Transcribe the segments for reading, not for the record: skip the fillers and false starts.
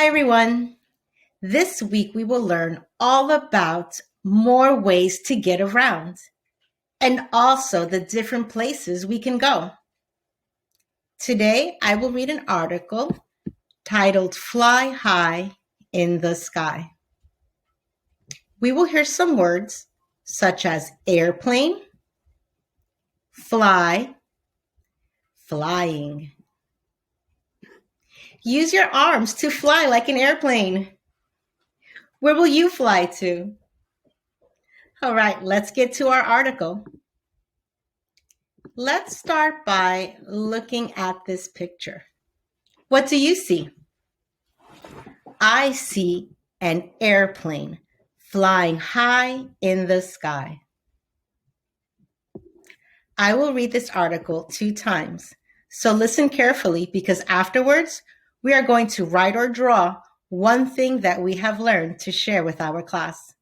Hi, everyone. This week we will learn all about more ways to get around and also the different places we can go. Today, I will read an article titled Fly High in the Sky. We will hear some words such as airplane, fly, flying. Use your arms to fly like an airplane. Where will you fly to? All right, let's get to our article. Let's start by looking at this picture. What do you see? I see an airplane flying high in the sky. I will read this article 2 times, so listen carefully because afterwards we are going to write or draw one thing that we have learned to share with our class.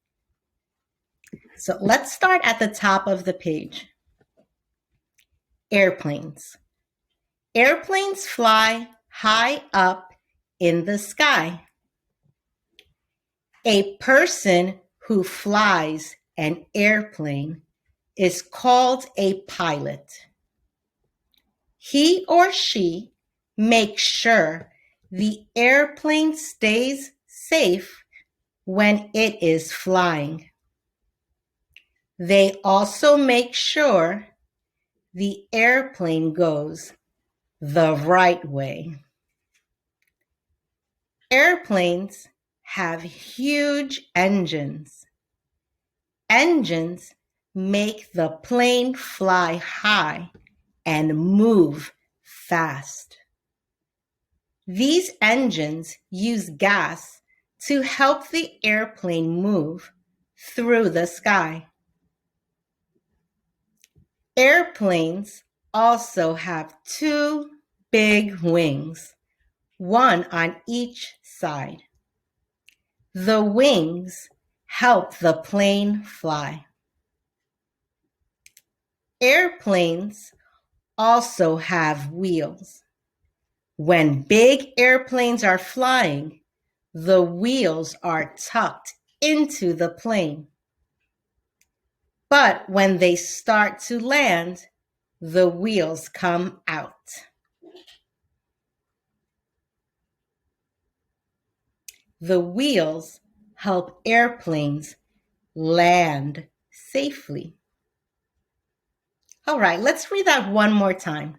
So let's start at the top of the page. Airplanes. Airplanes fly high up in the sky. A person who flies an airplane is called a pilot. He or she makes sure the airplane stays safe when it is flying. They also make sure the airplane goes the right way. Airplanes have huge engines. Engines make the plane fly high and move fast. These engines use gas to help the airplane move through the sky. Airplanes also have 2 big wings, one on each side. The wings help the plane fly. Airplanes also have wheels. When big airplanes are flying, the wheels are tucked into the plane. But when they start to land, the wheels come out. The wheels help airplanes land safely. All right, let's read that one more time.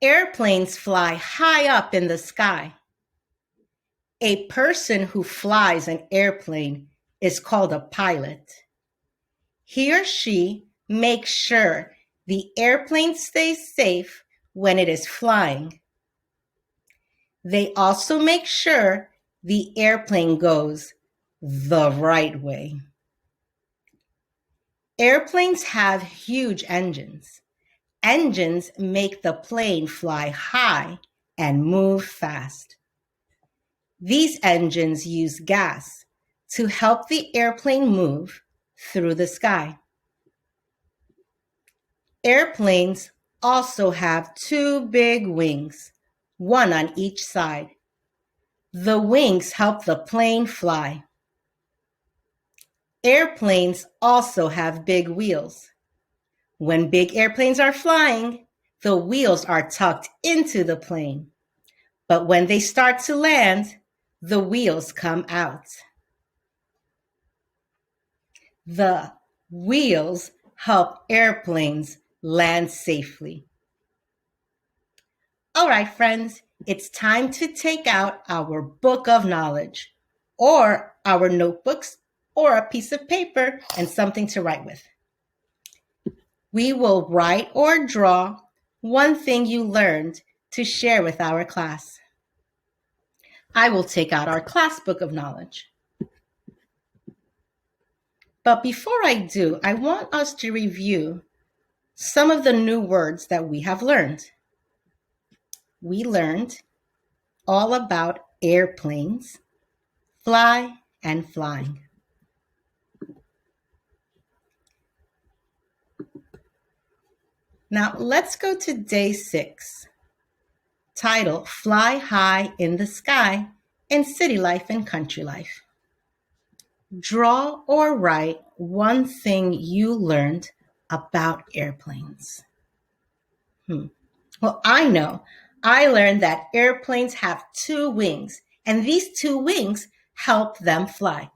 Airplanes fly high up in the sky. A person who flies an airplane is called a pilot. He or she makes sure the airplane stays safe when it is flying. They also make sure the airplane goes the right way. Airplanes have huge engines. Engines make the plane fly high and move fast. These engines use gas to help the airplane move through the sky. Airplanes also have 2 big wings, one on each side. The wings help the plane fly. Airplanes also have big wheels. When big airplanes are flying, the wheels are tucked into the plane. But when they start to land, the wheels come out. The wheels help airplanes land safely. All right, friends, it's time to take out our book of knowledge or our notebooks or a piece of paper and something to write with. We will write or draw one thing you learned to share with our class. I will take out our class book of knowledge. But before I do, I want us to review some of the new words that we have learned. We learned all about airplanes, fly, and flying. Now let's go to day 6. titled Fly High in the Sky in City Life and Country Life. Draw or write one thing you learned about airplanes. Well, I know. I learned that airplanes have two wings, and these two wings help them fly.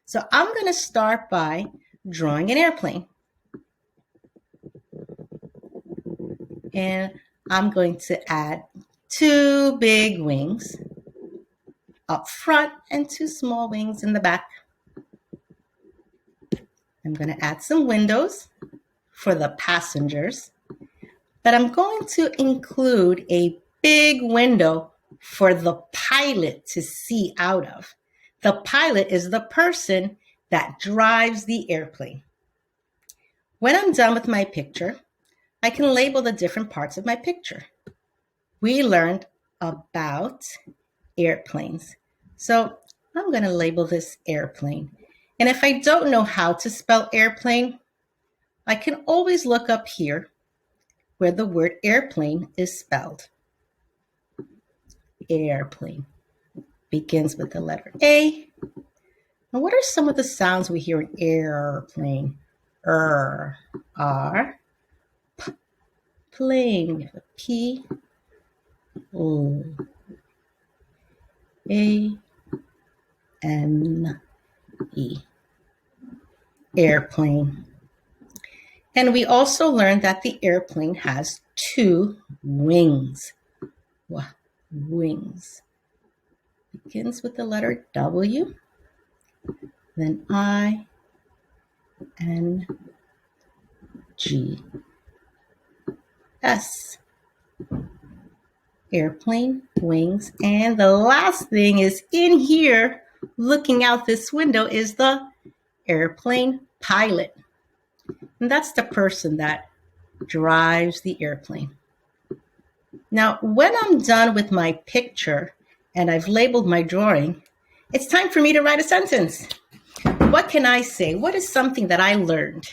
So I'm going to start by drawing an airplane. And I'm going to add two big wings up front and two small wings in the back. I'm going to add some windows for the passengers, but I'm going to include a big window for the pilot to see out of. The pilot is the person that drives the airplane. When I'm done with my picture, I can label the different parts of my picture. We learned about airplanes. So I'm going to label this airplane. And if I don't know how to spell airplane, I can always look up here where the word airplane is spelled. Airplane begins with the letter A. And what are some of the sounds we hear in airplane? R, P, plane, we have a P, O, A, N, E. Airplane. And we also learned that the airplane has two wings. Wings. Begins with the letter W, then I, N, G, S. Airplane, wings, and the last thing is in here, looking out this window, is the airplane pilot. And that's the person that drives the airplane. Now, when I'm done with my picture and I've labeled my drawing, it's time for me to write a sentence. What can I say? What is something that I learned?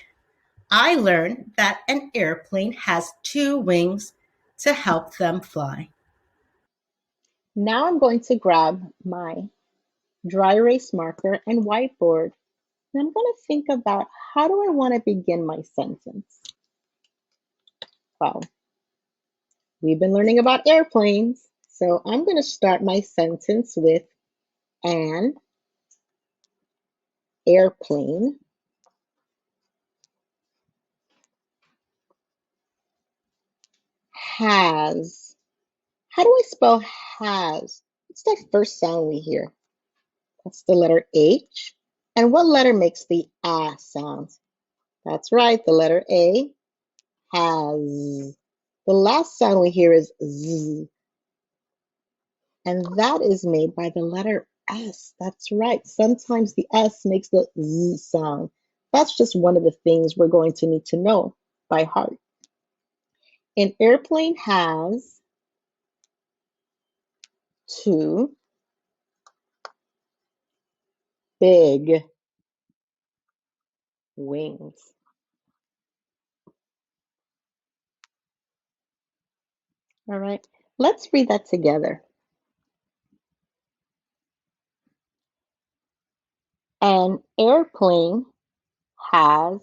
I learned that an airplane has two wings to help them fly. Now I'm going to grab my dry erase marker and whiteboard, and I'm going to think about how do I want to begin my sentence. Well, we've been learning about airplanes, so I'm going to start my sentence with an airplane has. How do I spell has? What's that first sound we hear? That's the letter H. And what letter makes the ah sound? That's right, the letter A. Has. The last sound we hear is Z, and that is made by the letter S. That's right. Sometimes the S makes the Z sound. That's just one of the things we're going to need to know by heart. An airplane has two big wings. All right, let's read that together. An airplane has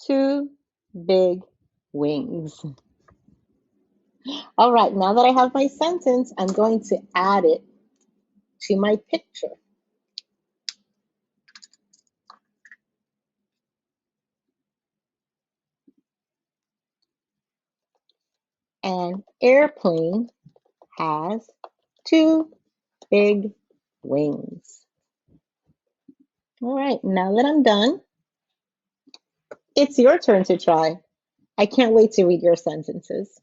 two big wings. All right, now that I have my sentence, I'm going to add it to my picture. An airplane has two big wings. All right, now that I'm done, it's your turn to try. I can't wait to read your sentences.